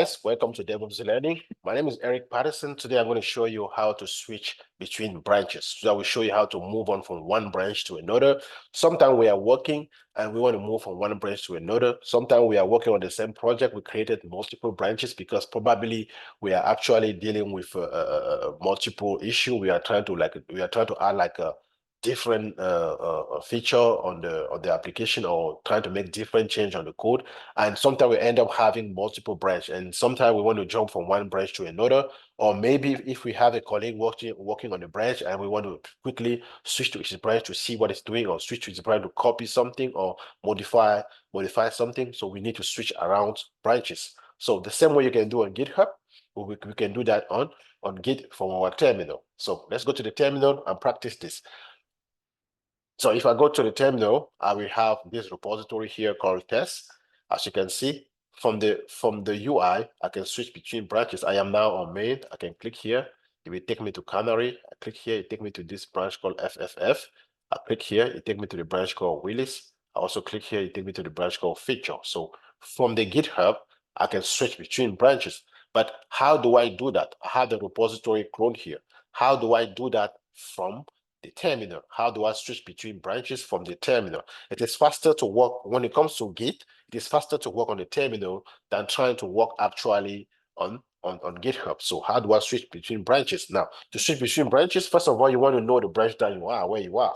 guys, welcome to DevOps Easy Learning. My name is Eric Patterson. Today I'm going to show you how to switch between branches. So I will show you how to move on from one branch to another. Sometimes we are working and we want to move from one branch to another. Sometimes we are working on the same project. We created multiple branches because probably we are actually dealing with multiple issue. We are trying to add like a different feature on the application, or trying to make different change on the code. And sometimes we end up having multiple branches, and sometimes we want to jump from one branch to another. Or maybe if we have a colleague working on the branch and we want to quickly switch to his branch to see what it's doing, or switch to his branch to copy something or modify something. So we need to switch around branches. So the same way you can do on GitHub, we can do that on Git from our terminal. So let's go to the terminal and practice this. So if I go to the terminal, I will have this repository here called test. As you can see, from the UI, I can switch between branches. I am now on main. I can click here. It will take me to Canary. I click here. It take me to this branch called FFF. I click here. It take me to the branch called Willis. I also click here. It take me to the branch called Feature. So from the GitHub, I can switch between branches. But how do I do that? I have the repository clone here. How do I do that from the terminal? How do I switch between branches from the terminal? It is faster to work when it comes to Git. It is faster to work on the terminal than trying to work actually on GitHub. So how do I switch between branches? Now, to switch between branches, first of all, you want to know the branch that you are, where you are,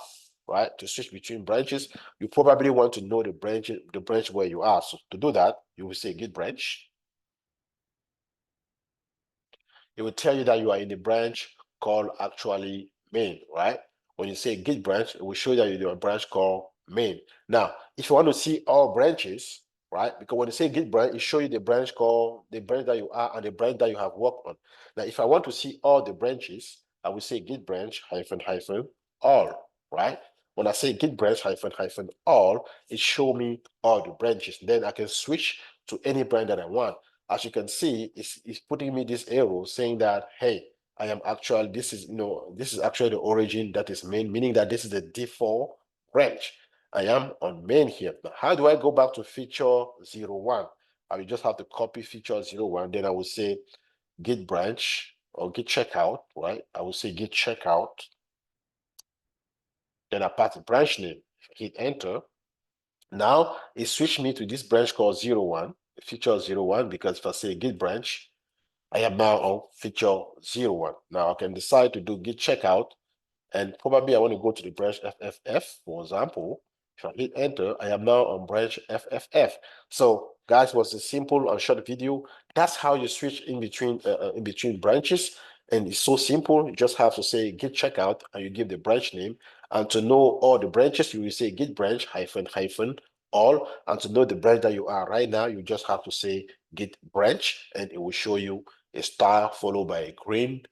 right? To switch between branches, you probably want to know the branch where you are. So to do that, you will say git branch. It will tell you that you are in the branch called actually main, right? When you say git branch, it will show that you're in a branch called main. Now, if you want to see all branches, right? Because when you say git branch, it shows you the branch that you are and the branch that you have worked on. Now, if I want to see all the branches, I will say git branch hyphen all, right? When I say git branch hyphen all, it show me all the branches. Then I can switch to any branch that I want. As you can see, it's putting me this arrow saying that, hey, I am actually, this is actually the origin that is main, meaning that this is the default branch. I am on main here. Now, how do I go back to feature 01? I will just have to copy feature 01. Then I will say git branch or git checkout, right? I will say git checkout. Then I pass the branch name, hit enter. Now it switched me to this branch called 01, feature 01, because if I say git branch, I am now on feature 01. Now I can decide to do git checkout, and probably I want to go to the branch FFF, for example. If I hit enter, I am now on branch FFF. So guys, was a simple and short video. That's how you switch in between branches. And it's so simple. You just have to say git checkout and you give the branch name. And to know all the branches, you will say git branch hyphen all. And to know the branch that you are right now, you just have to say git branch, and it will show you a star followed by a green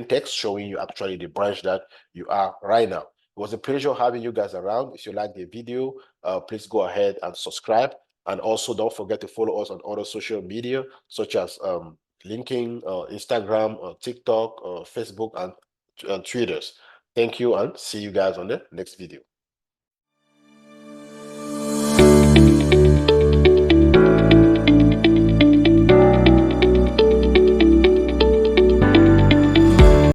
text showing you actually the branch that you are right now. It was a pleasure having you guys around. If you like the video, please go ahead and subscribe. And also don't forget to follow us on other social media, such as LinkedIn, Instagram, TikTok, Facebook, and Twitter. Thank you, and see you guys on the next video.